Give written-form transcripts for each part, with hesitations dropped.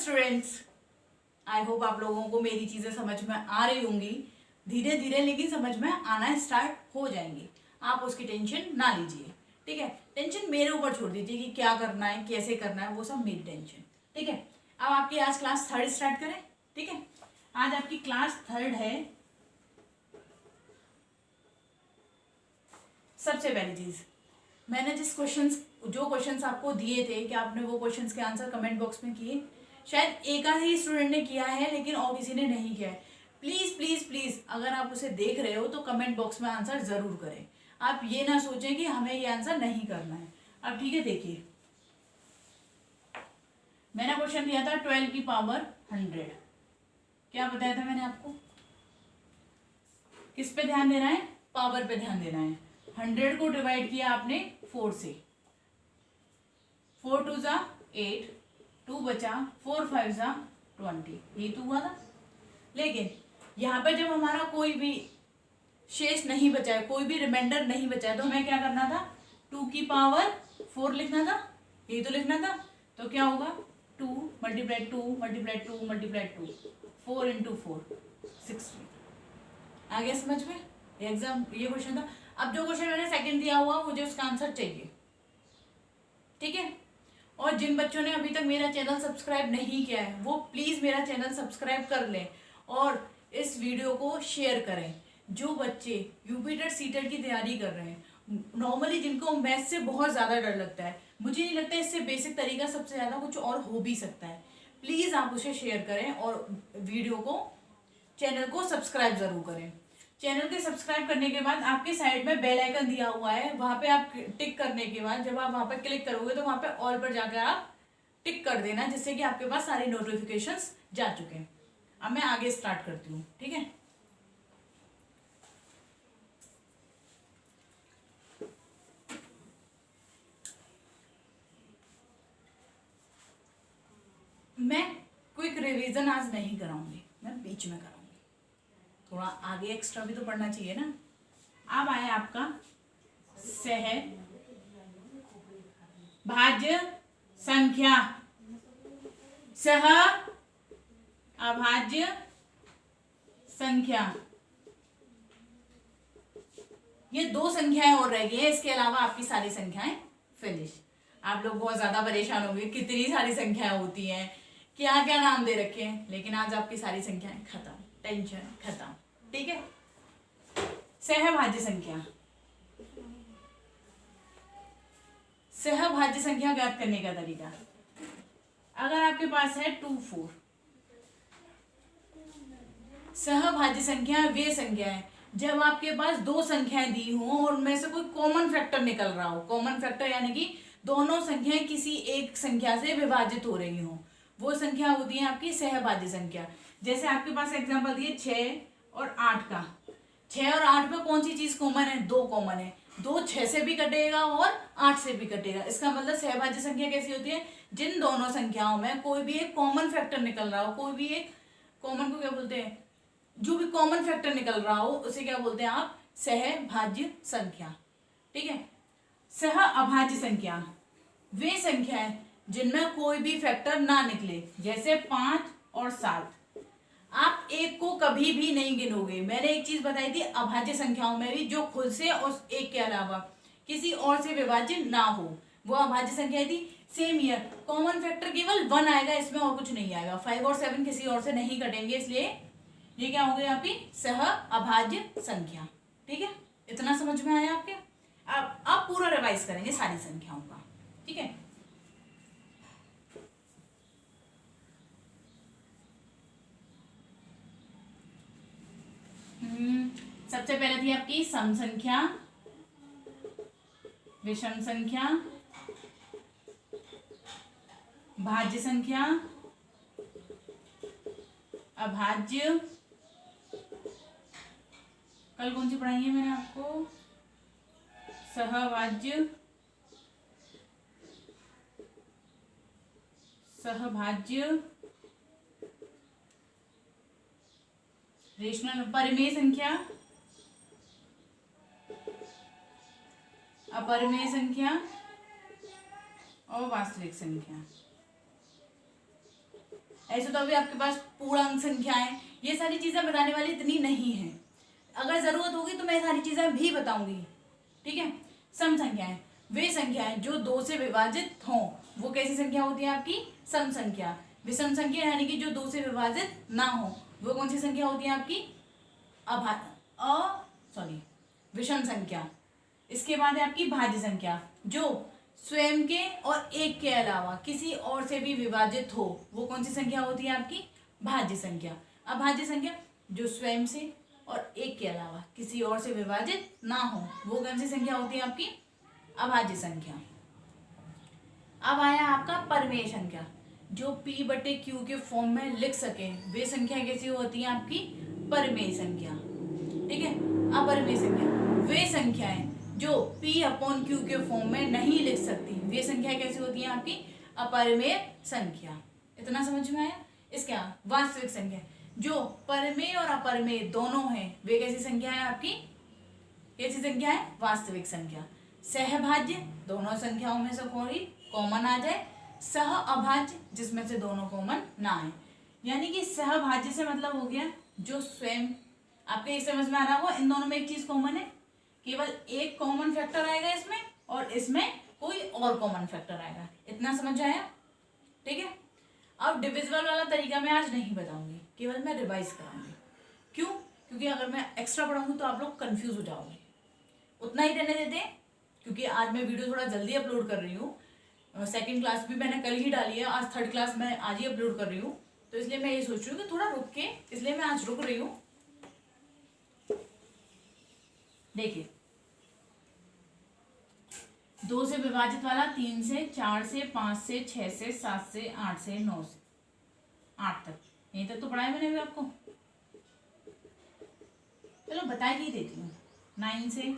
Students, I hope आप लोगों को मेरी चीज़ें समझ में आ रही होंगी। धीरे धीरे लेकिन समझ में आना स्टार्ट हो जाएंगी। आप उसकी टेंशन ना लीजिए, ठीक है। टेंशन मेरे ऊपर छोड़ दीजिए कि क्या करना है, कैसे करना है, वो सब मेरी टेंशन, ठीक है। अब आपकी आज क्लास 3 स्टार्ट करें, ठीक है। आज आपकी क्लास 3 है। सबसे पहली चीज़, मैंने जो क्वेश्चंस आपको दिए थे कि आपने वो क्वेश्चंस के आंसर कमेंट बॉक्स में किए। शायद एक आध ही स्टूडेंट ने किया है, लेकिन और किसी ने नहीं किया है। प्लीज़ प्लीज़ प्लीज़, अगर आप उसे देख रहे हो तो कमेंट बॉक्स में आंसर ज़रूर करें। आप ये ना सोचें कि हमें ये आंसर नहीं करना है। अब ठीक है, देखिए मैंने क्वेश्चन दिया था 12 की पावर 100। क्या बताया था मैंने आपको? किस पे ध्यान देना है? पावर पे ध्यान देना है। 100 को डिवाइड किया आपने 4 से। 4 2 ज़ा 8, 2 बचा, 4 5 ज़ा 20, यही तो हुआ था। लेकिन यहाँ पे जब हमारा कोई भी शेष नहीं बचा है, कोई भी रिमाइंडर नहीं बचा है, तो हमें क्या करना था? 2 की पावर 4 लिखना था, यही तो लिखना था। तो क्या होगा? 2 मल्टीप्लाई 2 मल्टीप्लाई 2 मल्टीप्लाई 2, 4 इंटू 4 16। आ गया समझ में? एग्जाम ये क्वेश्चन था। अब जो क्वेश्चन मैंने सेकंड दिया हुआ, मुझे उसका आंसर चाहिए, ठीक है। और जिन बच्चों ने अभी तक मेरा चैनल सब्सक्राइब नहीं किया है, वो प्लीज़ मेरा चैनल सब्सक्राइब कर लें और इस वीडियो को शेयर करें। जो बच्चे यूपी टेट सीटेट की तैयारी कर रहे हैं, नॉर्मली जिनको मैथ से बहुत ज़्यादा डर लगता है, मुझे नहीं लगता इससे बेसिक तरीका सबसे ज़्यादा कुछ और हो भी सकता है। प्लीज़ आप उसे शेयर करें और वीडियो को, चैनल को सब्सक्राइब ज़रूर करें। चैनल के सब्सक्राइब करने के बाद आपके साइड में बेल आइकन दिया हुआ है, वहां पे आप टिक करने के बाद जब आप वहां पर क्लिक करोगे तो वहां पे ऑल पर जाकर आप टिक कर देना, जिससे कि आपके पास सारी नोटिफिकेशंस जा चुके हैं। अब मैं आगे स्टार्ट करती हूँ, ठीक है। मैं क्विक रिवीजन आज नहीं कराऊंगी, मैं बीच में कराऊंगी। थोड़ा आगे एक्स्ट्रा भी तो पढ़ना चाहिए ना। अब आया आपका सहभाज्य संख्या। सह अभाज्य संख्या, ये 2 संख्याएं और रह गई हैं। इसके अलावा आपकी सारी संख्याएं फिनिश। आप लोग बहुत ज्यादा परेशान होंगे, कितनी सारी संख्याएं होती हैं, क्या क्या नाम दे रखे हैं, लेकिन आज आपकी सारी संख्याएं खत्म, टेंशन खत्म, ठीक है। सहभाज्य संख्या, सहभाज्य संख्या ज्ञात करने का तरीका, अगर आपके पास है 2 4, सहभाज्य संख्या वे संख्या है जब आपके पास 2 संख्याएं दी हों और उनमें से कोई कॉमन फैक्टर निकल रहा हो। कॉमन फैक्टर यानी कि दोनों संख्याएं किसी एक संख्या से विभाजित हो रही हो, वो संख्या होती है आपकी सहभाज्य संख्या। जैसे आपके पास एग्जांपल दिए 6 और 8 का। 6 और 8 में कौन सी चीज कॉमन है? 2 कॉमन है। 2 6 से भी कटेगा और 8 से भी कटेगा। इसका मतलब सहभाज्य संख्या कैसी होती है? जिन दोनों संख्याओं में कोई भी एक कॉमन फैक्टर निकल रहा हो, कोई भी एक कॉमन को क्या बोलते हैं, जो भी कॉमन फैक्टर निकल रहा हो उसे क्या बोलते हैं आप? सहभाज्य संख्या, ठीक है। सह अभाज्य संख्या वे संख्याएं जिनमें कोई भी फैक्टर ना निकले, जैसे 5 और 7। आप एक को कभी भी नहीं गिनोगे। मैंने एक चीज बताई थी अभाज्य संख्याओं में भी, जो खुद से और एक के अलावा किसी और से विभाज्य ना हो, वो अभाज्य संख्या थी। सेम ईयर कॉमन फैक्टर केवल 1 आएगा, इसमें और कुछ नहीं आएगा। 5 और 7 किसी और से नहीं कटेंगे, इसलिए ये क्या हो गई आपकी? सह अभाज्य संख्या, ठीक है। इतना समझ में आया आपके? अब आप पूरा रिवाइज करेंगे सारी संख्याओं का, ठीक है। सबसे पहले थी आपकी सम संख्या, विषम संख्या, भाज्य संख्या, अभाज्य। कल कौन सी पढ़ाई है मैंने आपको? सहभाज्य, सहभाज्य, रेशनल, परिमेय संख्या, अपरिमेय संख्या और वास्तविक संख्या। ऐसे तो अभी आपके पास पूर्णांक संख्याएं, ये सारी चीजें बताने वाली इतनी नहीं है। अगर जरूरत होगी तो मैं सारी चीजें भी बताऊंगी, ठीक है। सम संख्याएं वे संख्याएं जो 2 से विभाजित हों, वो कैसी संख्या होती है आपकी? सम संख्या। विषम संख्या यानी कि जो 2 से विभाजित ना हो, वो कौन सी संख्या होती है आपकी? विषम संख्या। इसके बाद है आपकी भाज्य संख्या, जो स्वयं के और एक के अलावा किसी और से भी विभाजित हो, वो कौन सी संख्या होती है आपकी? भाज्य संख्या। अभाज्य संख्या जो स्वयं से और एक के अलावा किसी और से विभाजित ना हो, वो कौन सी संख्या होती है आपकी? अभाज्य संख्या। अब आया आपका परिमेय संख्या, जो p/q के फॉर्म में लिख सके, वे संख्या कैसी होती है आपकी? परिमेय संख्या, ठीक है। अपरिमेय संख्या वे संख्याएं जो p/q के फॉर्म में नहीं लिख सकती, वे संख्या कैसी होती है आपकी? अपरिमेय संख्या। इतना समझ में आया? इसके वास्तविक संख्या जो परिमेय और अपरिमेय दोनों हैं, वे कैसी संख्या है आपकी? कैसी संख्या है? वास्तविक संख्या। सहभाज्य दोनों संख्याओं में से कोई कॉमन आ जाए, सह अभाज्य जिसमें से दोनों कॉमन ना आए। यानी कि सहभाज्य से मतलब हो गया जो स्वयं, आपके ये समझ में आ रहा होगा, इन दोनों में एक चीज कॉमन है, केवल एक कॉमन फैक्टर आएगा इसमें, और इसमें कोई और कॉमन फैक्टर आएगा। इतना समझ आया? ठीक है। अब डिविजिबल वाला तरीका मैं आज नहीं बताऊंगी, केवल मैं रिवाइज कराऊंगी। क्यों? क्योंकि अगर मैं एक्स्ट्रा पढ़ाऊंगी तो आप लोग कंफ्यूज हो जाओगे। उतना ही रहने देते हैं, क्योंकि आज मैं वीडियो थोड़ा जल्दी अपलोड कर रही हूँ। सेकंड क्लास भी मैंने कल ही डाली है, आज थर्ड क्लास मैं आज ही अपलोड कर रही हूँ, तो इसलिए मैं ये सोच रही हूँ कि थोड़ा रुक के, इसलिए मैं आज रुक रही हूँ। देखिए, 2 से विभाजित वाला 3 से, 4 से, 5 से, 6 से, 7 से, 8 से, 9 से, 8 तक, यहीं तक तो पढ़ाया मैंने भी आपको। चलो बता ही देती हूँ, 9 से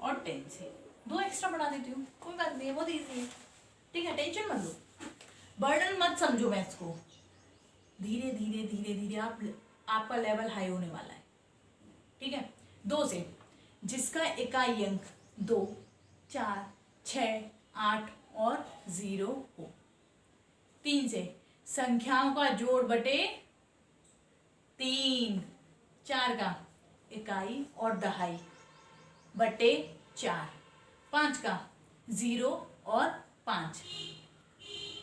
और 10 से 2 एक्स्ट्रा पढ़ा देती हूँ, कोई बात नहीं है, बहुत ईजी है, ठीक है। टेंशन मत लो, बर्डन मत समझो मैथ्स को। धीरे धीरे धीरे धीरे आपका लेवल हाई होने वाला है, ठीक है। 2 से जिसका इकाई अंक 2, 4, 6, 8 और 0 हो। 3 से संख्याओं का जोड़ बटे 3, 4 का इकाई और दहाई बटे 4, 5 का 0 और 5,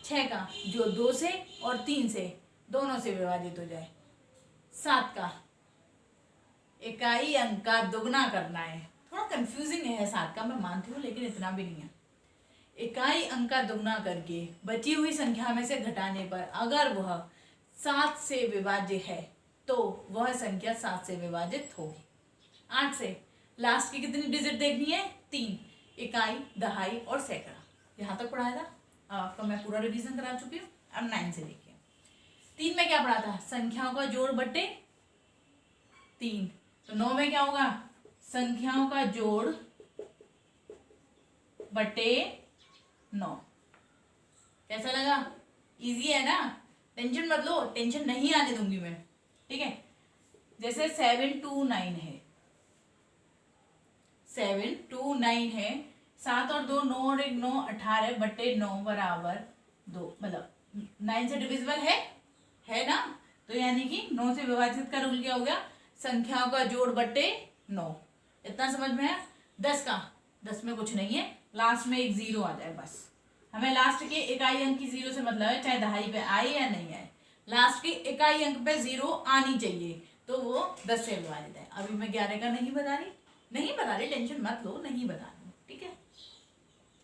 6 का जो 2 से और 3 से दोनों से विभाजित हो जाए, 7 का इकाई अंक का दुगना करना है। थोड़ा कंफ्यूजिंग है 7 का, मैं मानती हूँ, लेकिन इतना भी नहीं है। इकाई अंक का दुगना करके बची हुई संख्या में से घटाने पर अगर वह 7 से विभाज्य है तो वह संख्या 7 से विभाजित होगी। 8 से लास्ट की कितनी डिजिट देखनी है? 3, इकाई, दहाई और सैकड़ा। यहाँ तक पढ़ाया था, अब आपका मैं पूरा रिवीजन करा चुकी हूँ। अब 9 से देखिए, 3 में क्या पढ़ा था? संख्याओं का जोड़ बटे 3। तो 9 में क्या होगा? संख्याओं का जोड़ बटे 9। कैसा लगा? इजी है ना? टेंशन मत लो, टेंशन नहीं आने दूंगी मैं, ठीक है। जैसे 7 2 9 है, 7 2 9 है, 7 और 2 9 और 1 9, 18 बटे 9 बराबर 2, मतलब 9 से डिविजिबल है ना? तो यानी कि 9 से विभाजित का रूल क्या हो गया? संख्याओं का जोड़ बटे 9। इतना समझ में है? 10 का, 10 में कुछ नहीं है, लास्ट में एक 0 आ जाए बस। हमें लास्ट के इकाई अंक की 0 से मतलब है, चाहे दहाई पे आए या नहीं आए, लास्ट के इकाई अंक पे 0 आनी चाहिए, तो वो 10 से विभाजित है। अभी मैं 11 का नहीं बता रही, टेंशन मत लो, नहीं बता रही, ठीक है।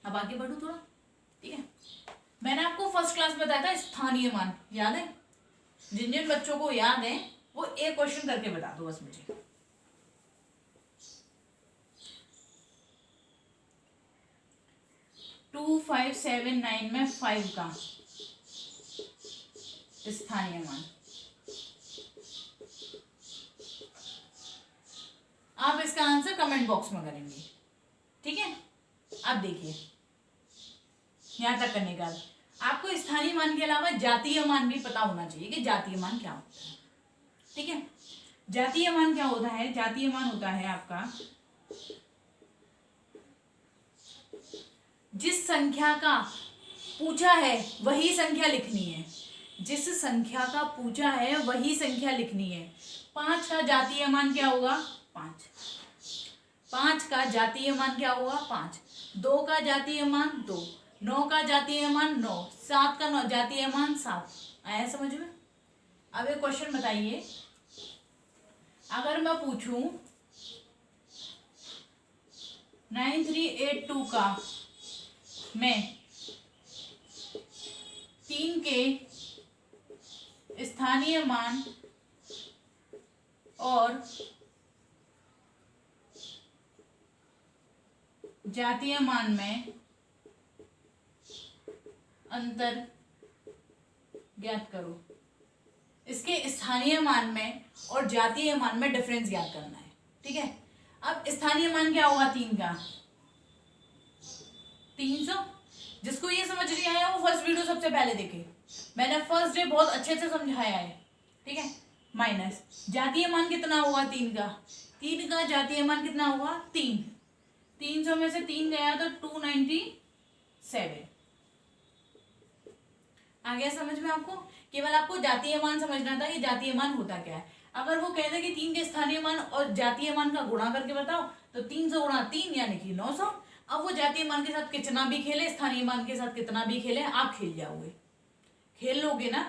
अब आगे बढ़ू थोड़ा, ठीक है। मैंने आपको फर्स्ट क्लास में बताया था स्थानीय मान, याद है? जिन बच्चों को याद है वो एक क्वेश्चन करके बता दो बस मुझे। टू 5 7 9 में 5 का स्थानीय मान, आप इसका आंसर कमेंट बॉक्स में करेंगे, ठीक है। अब देखिए, यहां तक करने का आपको स्थानीय मान के अलावा जातीय मान भी पता होना चाहिए कि जातीय मान क्या होता है, ठीक है। जातीय मान क्या होता है? जातीय मान होता है आपका जिस संख्या का पूछा है वही संख्या लिखनी है, जिस संख्या का पूछा है वही संख्या लिखनी है। 5 का जातीय मान क्या होगा? 5। 5 का जातीय मान क्या होगा? 5। 2 का जातीय मान 2। 9 का जातीय मान 9। 7 का जातीय मान 7। आया समझ में? अब एक क्वेश्चन बताइए, अगर मैं पूछूं 9382 का मैं 3 के स्थानीय मान और जातीय मान में अंतर ज्ञात करो। इसके स्थानीय मान में और जातीय मान में डिफरेंस ज्ञात करना है। ठीक है, अब स्थानीय मान क्या होगा? 3 का 300। जिसको ये समझ नहीं आया वो फर्स्ट वीडियो सबसे पहले देखे, मैंने फर्स्ट डे बहुत अच्छे से समझाया है। ठीक है, माइनस जातीय मान कितना होगा? 3 का। 3 का जातीय मान कितना होगा? 3। 300 में से 3 गया तो 297। आ गया समझ में आपको? केवल आपको जातीय मान समझना था कि जातीय मान होता क्या है। अगर वो कहते कि 3 के स्थानीय मान और जातीय मान का गुणा करके बताओ तो 300 गुणा 3 यानी कि 900। अब वो जातीय मान के साथ कितना भी खेले, स्थानीय मान के साथ कितना भी खेले, आप खेल जाओगे, खेल लोगे ना।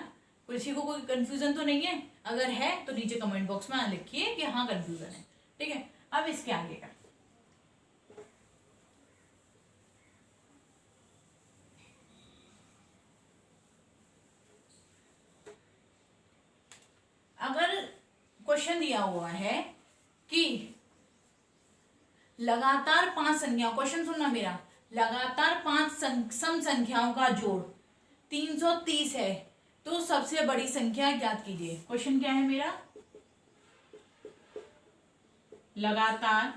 किसी को कोई कंफ्यूजन तो नहीं है? अगर है तो नीचे कमेंट बॉक्स में लिखिए कि हाँ कंफ्यूजन है। ठीक है, अब इसके आगे का अगर क्वेश्चन दिया हुआ है कि लगातार 5 संख्याओं, क्वेश्चन सुनना मेरा, लगातार 5 सम संख्याओं का जोड़ 330 है तो सबसे बड़ी संख्या ज्ञात कीजिए। क्वेश्चन क्या है मेरा? लगातार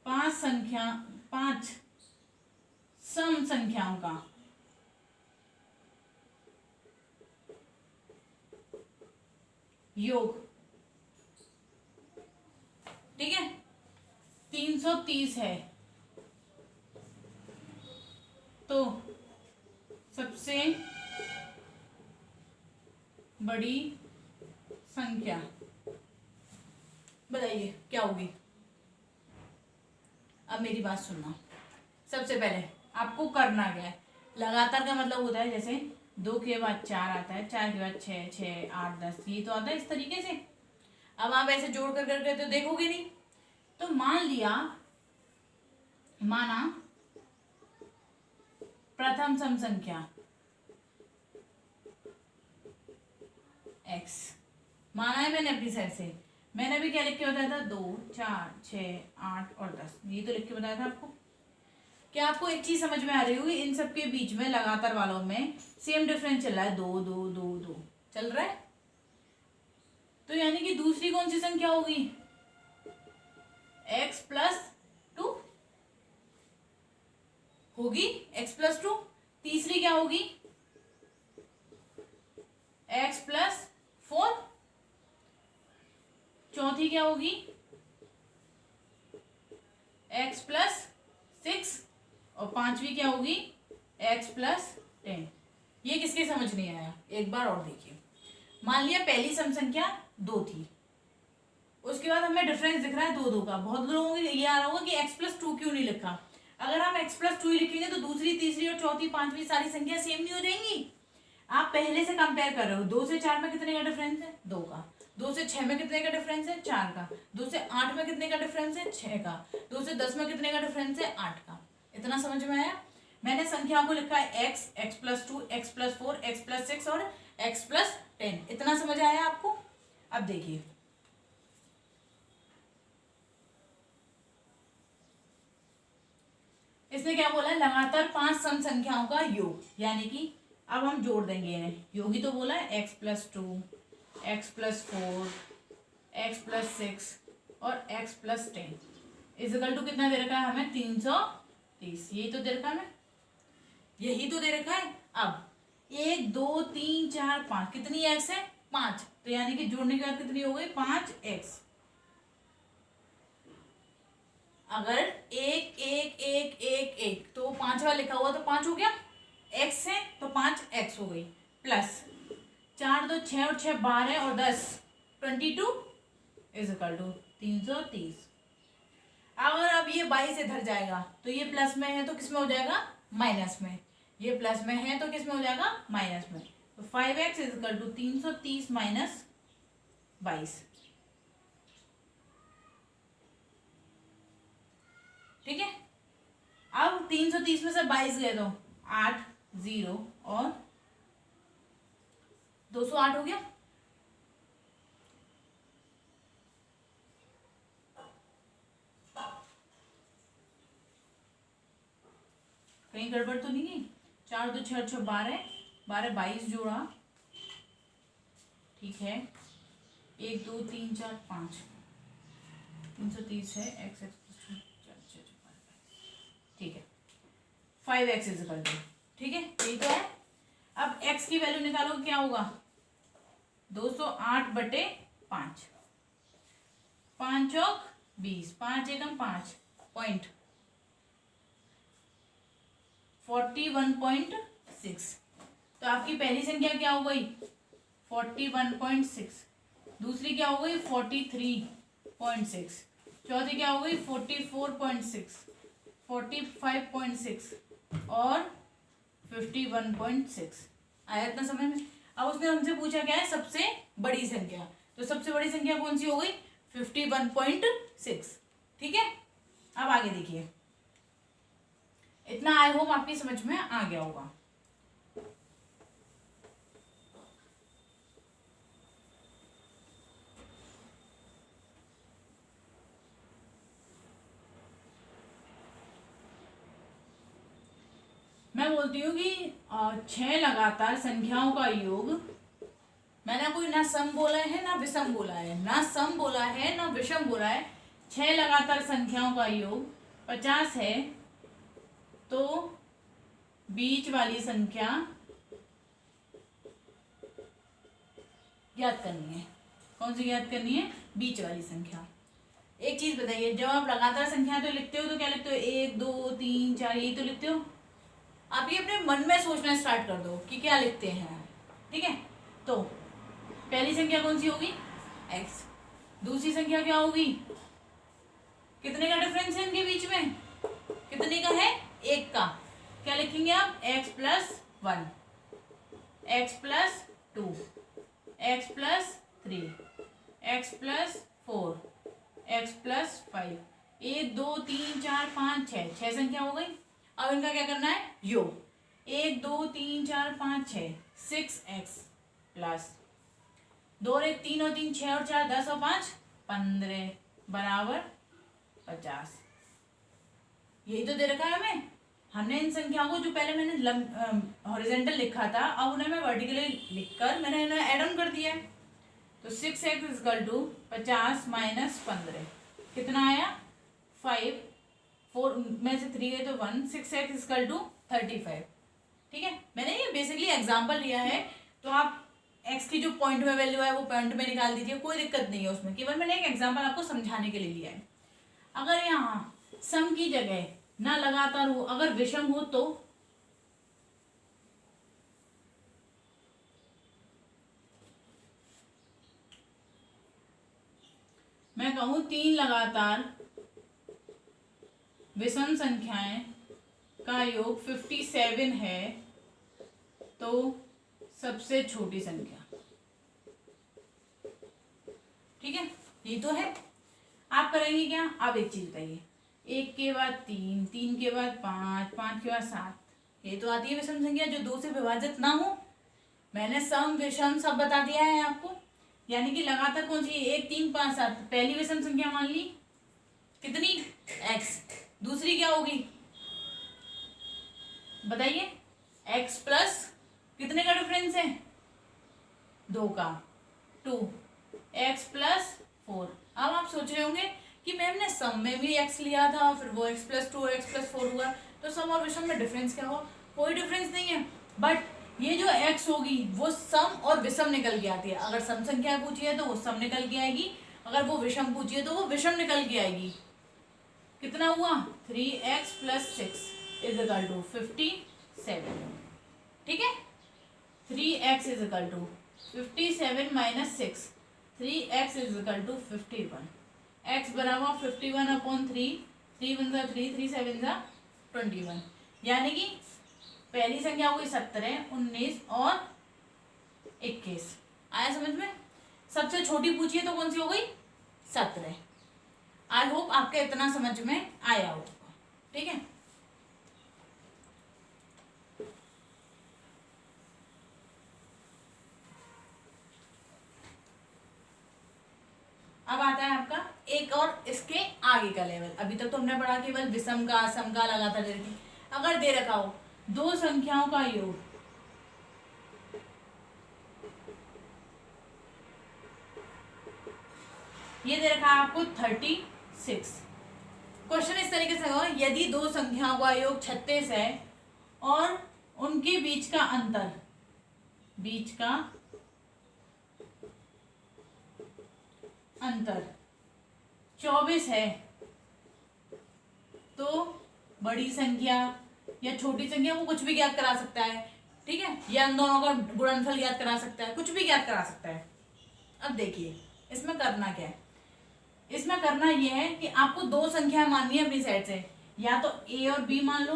5 सम संख्याओं का योग, ठीक है, 330 है तो सबसे बड़ी संख्या बताइए क्या होगी? अब मेरी बात सुनना, सबसे पहले आपको करना क्या है। लगातार का मतलब होता है जैसे 2 के बाद 4 आता है, 4 के बाद 6, 6, 8, 10, ये तो आता है इस तरीके से। अब आप ऐसे जोड़ कर करके तो देखोगे नहीं। तो मान लिया, माना प्रथम सम संख्या x माना है मैंने अपनी साइड से। मैंने भी क्या लिख के बताया था? 2, 4, 6, 8 और 10, ये तो लिख के बताया था आपको। क्या आपको एक चीज समझ में आ रही होगी? इन सब के बीच में लगातार वालों में सेम डिफरेंस चल रहा है, 2, 2, 2, 2 चल रहा है। तो यानी कि दूसरी कौन सी संख्या होगी? x+2 होगी, x+2। तीसरी क्या होगी? x+4। चौथी क्या होगी? x+6। और पांचवी क्या होगी? x+10। ये किसके समझ नहीं आया? एक बार और देखिए। मान लिया पहली सम संख्या 2 थी, उसके बाद हमें डिफरेंस दिख रहा है 2, 2 का। बहुत लोगों को ये आ रहा होगा कि x+2 क्यों नहीं लिखा। अगर हम x+2 ही लिखेंगे तो दूसरी, तीसरी और चौथी, पांचवी सारी संख्या सेम नहीं हो जाएंगी। आप पहले से कंपेयर कर रहे हो। 2 से 4 में कितने का डिफरेंस है? 2 का। 2 से 6 में कितने का डिफरेंस है? 4 का। 2 से 8 में कितने का डिफरेंस है? 6 का। 2 से 10 में कितने का डिफरेंस है? 8 का। इतना समझ में आया? मैंने संख्याओं को लिखा है x, x+2, x+4, x+6 और x+10। इतना समझ आया आपको? अब देखिए, इसने क्या बोला है? लगातार 5 सम संख्याओं का योग, यानी कि अब हम जोड़ देंगे इन्हें। योग ही तो बोला है, x+2, x+4, x+6 और x+10 इक्वल टू कितना दे रखा है हमें? 330। यही तो दे रखा है हमें, यही तो दे रखा है। अब 1, 2, 3, 4, 5, कितनी x है? 5। तो यानी कि जोड़ने के बाद कितनी हो गई? 5x। अगर एक एक एक एक एक तो 5 वाला लिखा हुआ तो 5 हो गया, x है तो 5x हो गई, प्लस 4 2 6 और 6 12 और 10 22 इज इक्वल टू 330। अगर अब ये 22 इधर जाएगा तो ये प्लस में है तो किस में हो जाएगा, माइनस में। ये प्लस में है तो किस में हो जाएगा, माइनस में। तो 5x is equal to 330 minus 22। ठीक है, अब 330 में से 22 गए तो 8 0 और 208 हो गया। कहीं गड़बड़ तो नहीं गई। 4 2 6 6 12 12 22 जोड़ा, ठीक है, 1 2 3 4 5 330 है, x x ठीक है, 5x इज इक्वल टू, ठीक है, यही तो है। अब x की वैल्यू निकालो, क्या होगा, 208 बटे 5, 5 चौक 20, 5 एकम 5 पॉइंट 41.6। तो आपकी पहली संख्या क्या हो गई, 41.6, दूसरी क्या हो गई 43.6, चौथी क्या हो गई 44.6, 45.6 और 51.6। आया इतना समझ में। अब उसने हमसे पूछा क्या है, सबसे बड़ी संख्या, तो सबसे बड़ी संख्या कौन सी हो गई, 51.6। ठीक है, अब आगे देखिए, इतना आई होप आपकी समझ में आ गया होगा। मैं बोलती हूँ कि 6 लगातार संख्याओं का योग, मैंने कोई ना सम बोला है ना विषम बोला है, ना सम बोला है ना विषम बोला है। 6 लगातार संख्याओं का योग 50 है तो बीच वाली संख्या ज्ञात करनी है। कौन सी ज्ञात करनी है, बीच वाली संख्या। एक चीज बताइए, जब आप लगातार संख्या तो लिखते हो तो क्या लिखते हो, 1 2 3 4 यही तो लिखते हो। आप ये अपने मन में सोचना स्टार्ट कर दो कि क्या लिखते हैं। ठीक है, तो पहली संख्या कौन सी होगी, x, दूसरी संख्या क्या होगी, कितने का डिफरेंस है इनके बीच में, कितने का है, 1 का, क्या लिखेंगे आप, x plus 1, x plus 2, x plus 3, x plus 4, x plus 5, 1 2 3 4 5 6, 6 संख्या हो गई। अब इनका क्या करना है, योग, 1 2 3 4 5 6, 6x प्लस 2 और 1 3 और 3 6 और 4 10 और 5 15 बराबर 50। यही तो दे रखा है हमें। हमने इन संख्याओं को, जो पहले मैंने हॉरिजेंटल लिखा था, अब उन्हें मैं वर्टिकली लिखकर मैंने इन्हें ऐड ऑन कर दिया है। तो 6x इक्वल टू 50 माइनस 15 कितना आया, 5, 4 में से 3 गए तो 1, 6x इक्वल टू 35। ठीक है, मैंने ये बेसिकली एग्जांपल लिया है, तो आप x की जो पॉइंट में वैल्यू है वो पॉइंट में निकाल दीजिए, कोई दिक्कत नहीं है उसमें, केवल मैंने एक एग्जांपल आपको समझाने के लिए लिया है। अगर यहाँ सम की जगह ना लगातार हो, अगर विषम हो तो मैं कहूँ 3 लगातार विषम संख्याएं का योग 57 है तो सबसे छोटी संख्या। ठीक है, ये तो है। आप करेंगे क्या, आप एक चीज बताइए, 1 के बाद 3, 3 के बाद 5, 5 के बाद 7, ये तो आती है विषम संख्या जो 2 से विभाजित ना हो। मैंने सम विषम सब बता दिया है आपको, यानी कि लगातार कौन सी, 1 3 5 7, पहली विषम संख्या मान ली कितनी, x, दूसरी क्या होगी बताइए, x प्लस कितने का डिफरेंस है, 2 का, 2, x प्लस 4। अब आप सोच रहे होंगे कि मैम ने सम में भी x लिया था, फिर वो x प्लस 2 x प्लस 4 हुआ, तो सम और विषम में डिफरेंस क्या हुआ, कोई डिफरेंस नहीं है। बट ये जो x होगी वो सम और विषम निकल के आती है। अगर सम संख्या पूछी है तो वो सम निकल के आएगी, अगर वो विषम पूछी है तो वो विषम निकल के आएगी। कितना हुआ 3x plus 6 is equal to 57। ठीक है, 3x is equal to 57 minus 6, 3x is equal to 51। x बराबर 51 अपॉन 3, 3 वन ज़ा 3, 3 7 ज़ा 21, यानी कि पहली संख्या हो गई 17, 19 और 21। आया समझ में? सबसे छोटी पूछी है तो कौन सी हो गई 17। आई होप आपके इतना समझ में आया होगा। ठीक है, अब आता है आपका एक और इसके आगे का लेवल। अभी तक तो हमने पढ़ा केवल विषम का, सम का, लगातार करके। अगर दे रखा हो दो संख्याओं का योग, ये दे रखा है आपको 36। क्वेश्चन इस तरीके से होगा, यदि दो संख्याओं का योग 36 है और उनके बीच का अंतर, बीच का अंतर 24 है, तो बड़ी संख्या या छोटी संख्या वो कुछ भी ज्ञात करा सकता है। ठीक है, या इन दोनों का गुणनफल ज्ञात करा सकता है, कुछ भी ज्ञात करा सकता है। अब देखिए इसमें करना क्या है, इसमें करना यह है कि आपको दो संख्या माननी है अपनी साइड से, या तो a और b मान लो,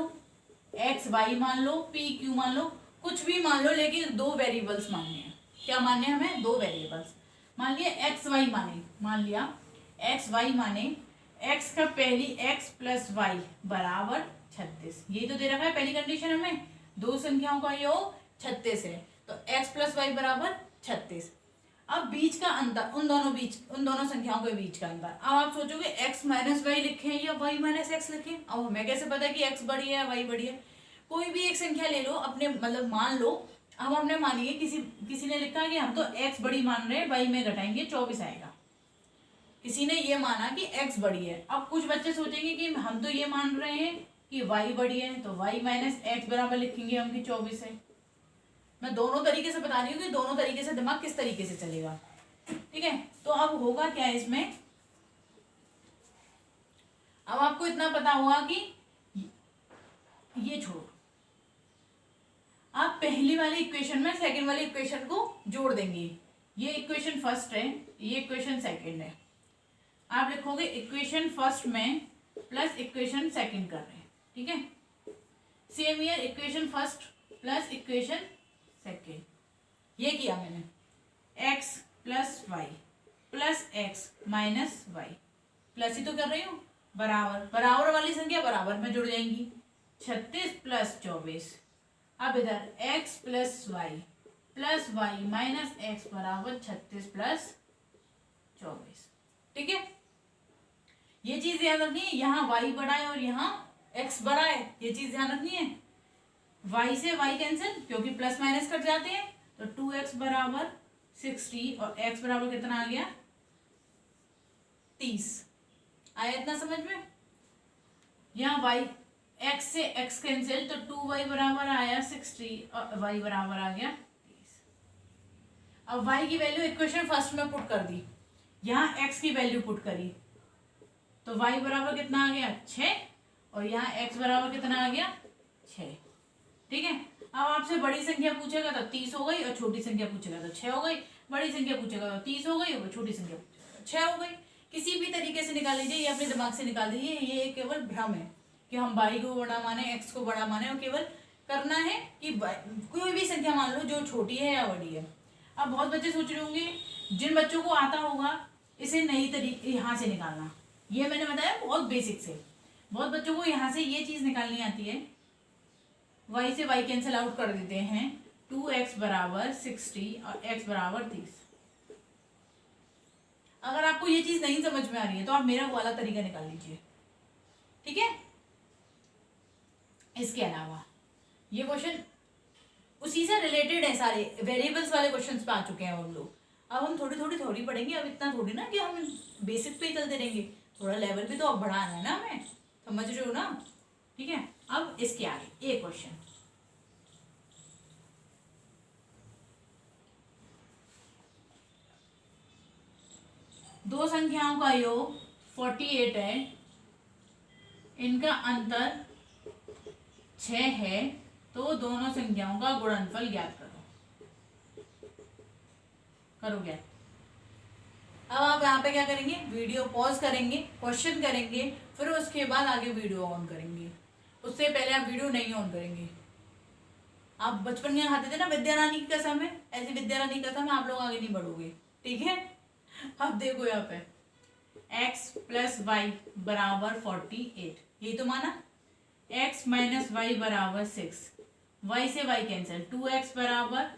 x y मान लो, p q मान लो, कुछ भी मान लो, लेकिन दो वेरिएबल्स मानने हैं। क्या मानने हैं हमें? दो वेरिएबल्स। मान लिया x y माने, मान लिया x y माने x का पहली x प्लस वाई बराबर 36। यही तो दे रखा है पहली कंडीशन हमें, दो संख्याओं का योग 36 है तो x प्लस वाई बराबर 36। अब बीच का अंतर, उन दोनों संख्याओं के बीच का अंतर। अब आप सोचोगे x माइनस वाई लिखें या y माइनस एक्स लिखें। अब हमें कैसे पता है कि x बड़ी है या y बड़ी है? कोई भी एक संख्या ले लो अपने, मतलब मान लो अब हमने मानी है, किसी ने लिखा कि हम तो x बड़ी मान रहे हैं, y में घटाएंगे 24 आएगा। किसी ने ये माना कि x बड़ी है। अब कुछ बच्चे सोचेंगे कि हम तो ये मान रहे हैं कि y बड़ी है, तो y माइनस एक्स बराबर लिखेंगे हम कि 24 है। मैं दोनों तरीके से बता रही हूँ कि दोनों तरीके से दिमाग किस तरीके से चलेगा। ठीक है, तो अब होगा क्या इसमें, अब आपको इतना पता होगा कि ये छोड़ो, आप पहली वाली इक्वेशन में सेकंड वाली इक्वेशन को जोड़ देंगे। ये इक्वेशन फर्स्ट है, ये इक्वेशन सेकंड है। आप लिखोगे इक्वेशन फर्स्ट में प्लस इक्वेशन सेकंड कर रहे हैं। ठीक है, same year equation first plus equation second, ये किया मैंने। x plus Y plus X minus Y, plus ही तो कर रही हूँ, बराबर बराबर वाली संख्या बराबर में जुड़ जाएंगी। 36 प्लस 24। अब इधर x plus Y minus X बराबर 36 प्लस 24। ठीक है, ये चीज याद रखनी है, यहाँ y बड़ा है और यहाँ x बड़ा है, ये चीज ध्यान रखनी है। y से y कैंसिल, क्योंकि प्लस माइनस कट जाते हैं, तो 2x बराबर 60 और x बराबर कितना आ गया 30। आया इतना समझ में? यहाँ y, x से x कैंसिल, तो 2y बराबर आया 60 और y बराबर आ गया 30। अब y की वैल्यू इक्वेशन फर्स्ट में पुट कर दी, यहाँ x की वैल्यू पुट करी, तो y बराबर कितना आ गया 6 और यहाँ x बराबर कितना आ गया 6। ठीक है, अब आपसे बड़ी संख्या पूछेगा तो 30 हो गई और छोटी संख्या पूछेगा तो 6 हो गई। बड़ी संख्या पूछेगा तो 30 हो गई और छोटी संख्या पूछेगा तो 6 हो गई। किसी भी तरीके से निकाल लीजिए, ये अपने दिमाग से निकाल दीजिए। ये केवल भ्रम है कि हम y को बड़ा माने, x को बड़ा माने, और केवल करना है कि कोई भी संख्या मान लो जो छोटी है या बड़ी है। अब बहुत बच्चे सोच रहे होंगे, जिन बच्चों को आता होगा इसे नई तरीके यहाँ से निकालना, ये मैंने बताया बहुत बेसिक से। बहुत बच्चों को यहाँ से ये चीज निकालनी आती है, y से y कैंसिल आउट कर देते हैं, 2x बराबर 60 और x बराबर 30। अगर आपको ये चीज नहीं समझ में आ रही है तो आप मेरा वाला तरीका निकाल लीजिए। ठीक है, इसके अलावा ये क्वेश्चन उसी से रिलेटेड है, सारे वेरिएबल्स वाले क्वेश्चंस पे आ चुके हैं हम लोग। अब हम थोड़ी पढ़ेंगे, अब इतना थोड़ी ना कि हम बेसिक पे ही चलते रहेंगे, थोड़ा लेवल भी तो अब बढ़ाना है ना हमें, समझ रहे हो ना? ठीक है, अब इसके आगे एक क्वेश्चन, दो संख्याओं का योग 48 है इनका अंतर 6 है, तो दोनों संख्याओं का गुणनफल ज्ञात करो। करो ज्ञात। अब आप यहाँ पे क्या करेंगे, वीडियो पॉज करेंगे, क्वेश्चन करेंगे, फिर उसके बाद आगे वीडियो ऑन करेंगे। उससे पहले आप वीडियो नहीं ऑन करेंगे। आप बचपन में खाते थे ना विद्या रानी की कसम है, ऐसी विद्या रानी की कसम आप लोग आगे नहीं बढ़ोगे, ठीक है। अब देखो यहाँ पे x प्लस वाई बराबर 48, यही तो माना। x माइनस वाई बराबर 6, y से y कैंसिल, 2x बराबर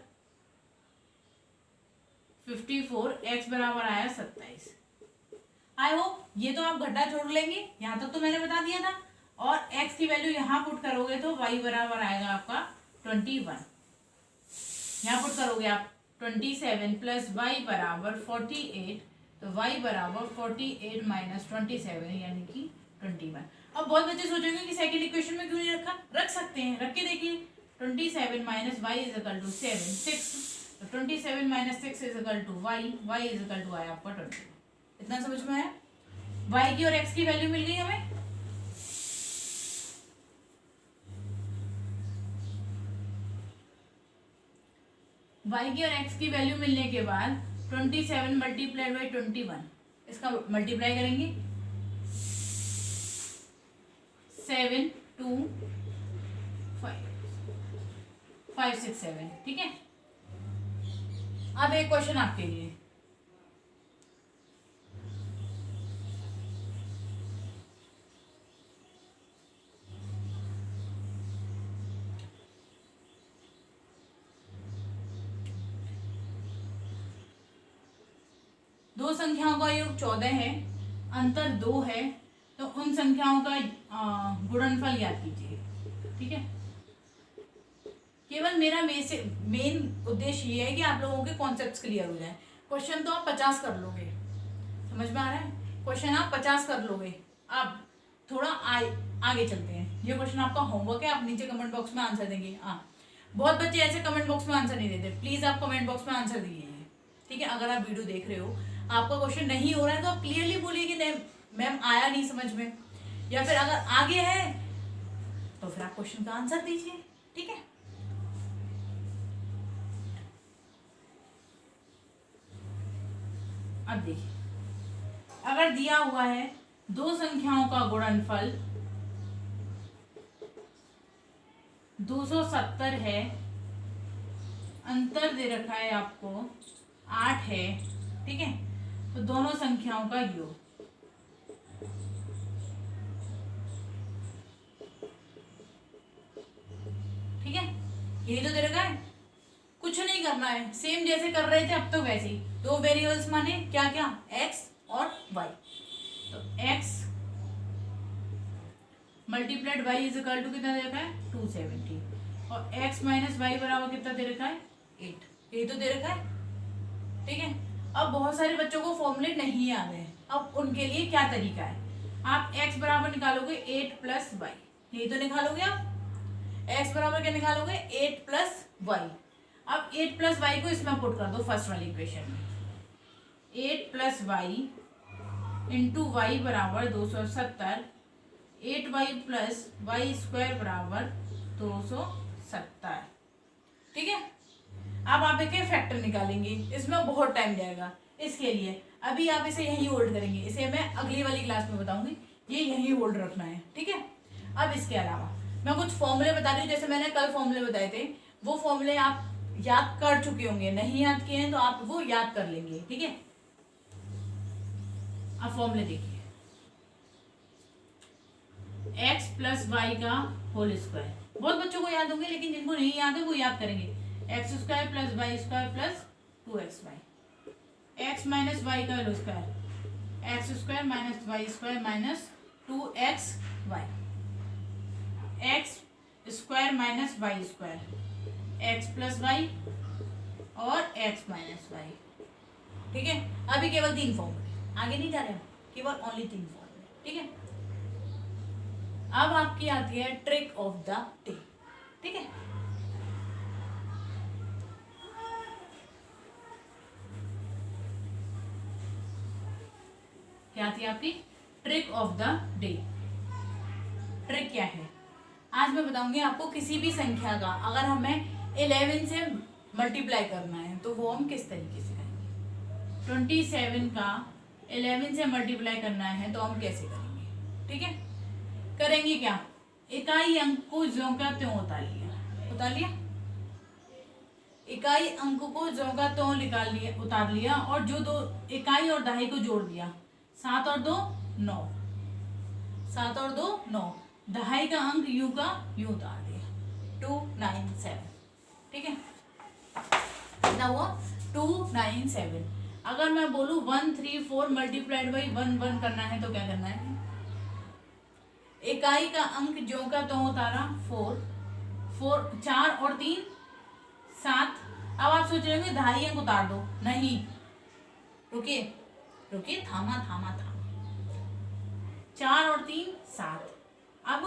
54, x बराबर आया 27। आई होप ये तो आप घटा छोड़ लेंगे, यहाँ तक तो मैंने बता दिया था। और x की वैल्यू यहाँ पुट करोगे तो y बराबर आएगा आपका 21। यहाँ पुट करोगे आप 27 प्लस वाई बराबर 48, तो y बराबर 48 माइनस 27 यानी कि 21। अब बहुत बच्चे सोचेंगे कि सेकंड इक्वेशन में क्यों नहीं रखा, रख सकते हैं, रख के देखिए। 27 minus Y is equal to 7, 6, तो 27 minus 6 is equal to Y, Y is equal to आया आपका 20। इतना समझ में आया। y की और x की वैल्यू मिल गई हमें। y की और x की वैल्यू मिलने के बाद 27 मल्टीप्लाइड बाई 21, इसका मल्टीप्लाई करेंगे। 7 2 5 5 6 7, ठीक है। अब एक क्वेश्चन आपके लिए, दो संख्याओं का योग 14 है, अंतर 2 है, तो उन संख्याओं का गुणनफल ज्ञात कीजिए, ठीक है। केवल मेरा मेन उद्देश्य ये है कि आप लोगों के कॉन्सेप्ट्स क्लियर हो जाए। क्वेश्चन तो आप 50 कर लोगे, समझ में आ रहा है, क्वेश्चन आप 50 कर लोगे। अब थोड़ा आगे चलते हैं। ये क्वेश्चन आपका होमवर्क है, आप नीचे कमेंट बॉक्स में आंसर देंगे। हाँ, बहुत बच्चे ऐसे कमेंट बॉक्स में आंसर नहीं देते, प्लीज आप कमेंट बॉक्स में आंसर दीजिए, ठीक है। अगर आप वीडियो देख रहे हो, आपका क्वेश्चन नहीं हो रहा है, तो आप क्लियरली बोलिए कि नहीं मैम आया नहीं समझ में, या फिर अगर आगे है तो फिर आप क्वेश्चन का आंसर दीजिए, ठीक है। अब देखिए, अगर दिया हुआ है दो संख्याओं का गुणनफल 270 है, अंतर दे रखा है आपको 8 है, ठीक है, तो दोनों संख्याओं का योग, ठीक है, यही तो दे रखा है। कुछ नहीं करना है, सेम जैसे कर रहे थे अब तो वैसे ही। दो वेरिएबल्स माने क्या क्या, x और y, तो x multiplied y is equal to कितना दे रखा है 270, और x माइनस वाई बराबर कितना दे रखा है 8, यही तो दे रखा है, ठीक है। अब बहुत सारे बच्चों को फॉर्मूले नहीं याद है, अब उनके लिए क्या तरीका है, आप x बराबर निकालोगे 8 प्लस वाई, यही तो निकालोगे आप। x बराबर क्या निकालोगे 8 प्लस वाई। अब 8 प्लस वाई को इसमें पुट कर दो फर्स्ट वाली इक्वेशन में, 8 प्लस वाई इंटू वाई बराबर 270, 8y प्लस वाई स्क्वायर बराबर 270, ठीक है। अब आप एक फैक्टर निकालेंगे, इसमें बहुत टाइम जाएगा, इसके लिए अभी आप इसे यहीं होल्ड करेंगे, इसे मैं अगली वाली क्लास में बताऊंगी, ये यहीं होल्ड रखना है, ठीक है। अब इसके अलावा मैं कुछ फॉर्मूले बता रही हूँ, जैसे मैंने कल फॉर्मूले बताए थे, वो फॉर्मूले आप याद कर चुके होंगे, नहीं याद किए हैं तो आप वो याद कर लेंगे, ठीक है। अब फॉर्मूले देखिए, x प्लस वाई का होल स्क्वायर, बहुत बच्चों को याद होंगे, लेकिन जिनको नहीं याद है वो याद करेंगे, x square plus y square प्लस 2xy, एक्स माइनस वाई का whole square, x square minus y square minus 2xy, x square minus y square, x plus y और एक्स माइनस वाई, ठीक है। अभी केवल 3 फॉर्मूले, आगे नहीं जा रहे हम, केवल ओनली 3 फॉर्मूले, ठीक है। अब आपकी आती है ट्रिक ऑफ द डे, ठीक है। क्या आती है आपकी trick of the day. Trick क्या है, आज मैं बताऊंगी आपको किसी भी संख्या का अगर हमें 11 से मल्टीप्लाई करना है तो वो हम किस तरीके से करेंगे। 27 का 11 से मल्टीप्लाई करना है तो हम कैसे करेंगे, ठीक है। करेंगे क्या, इकाई अंक को ज्यों का त्यों उतार लिया, इकाई अंक को ज्यों का त्यों उतार लिया और जो दो इकाई और दहाई को जोड़ दिया, 7 और 2 9, 7 और 2 9, दहाई का अंक यू का यू उतार दिया 297, ठीक है। कितना हुआ 297। अगर मैं बोलूं 134 मल्टीप्लाइड बाई 1 1 करना है तो क्या करना है, इकाई का अंक ज्यों का त्यों उतारा 4, 4 और 3 7। अब आप सोच रहे होंगे दहाई अंक उतार दो, नहीं, रुकिए थामा 4 और 3 7। अब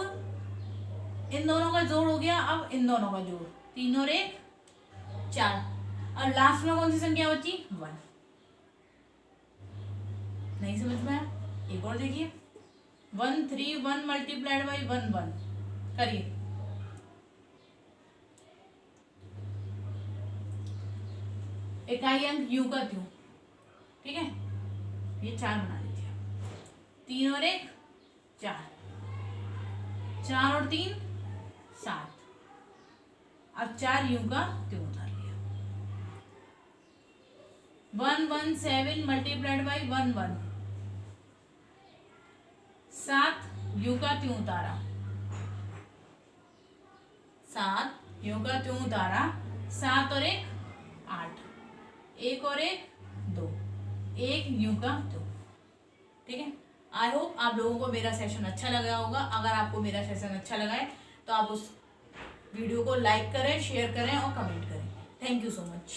इन दोनों का जोड़ हो गया, अब इन दोनों का जोड़ 3 और 1 4, और लास्ट में कौन सी संख्या बची 1। नहीं समझ में आया, एक और देखिए 131 मल्टीप्लाइड बाई 1 1 करिए, इकाई अंक यू का त्यों, ठीक है, ये 4 बना लीजिए, 3 और 1 4, 4 और 3 7, अब 4 यू का त्यों उतार लिया, 117 मल्टीप्लाइड बाई 1 1, 7 यू का त्यों उतारा, 7 यू का त्यों उतारा, 7 और 1 8, 1 और 1 2, 1 यू का 2, ठीक है। आई होप आप लोगों को मेरा सेशन अच्छा लगा होगा। अगर आपको मेरा सेशन अच्छा लगा है तो आप उस वीडियो को लाइक करें, शेयर करें और कमेंट करें। Thank you so much.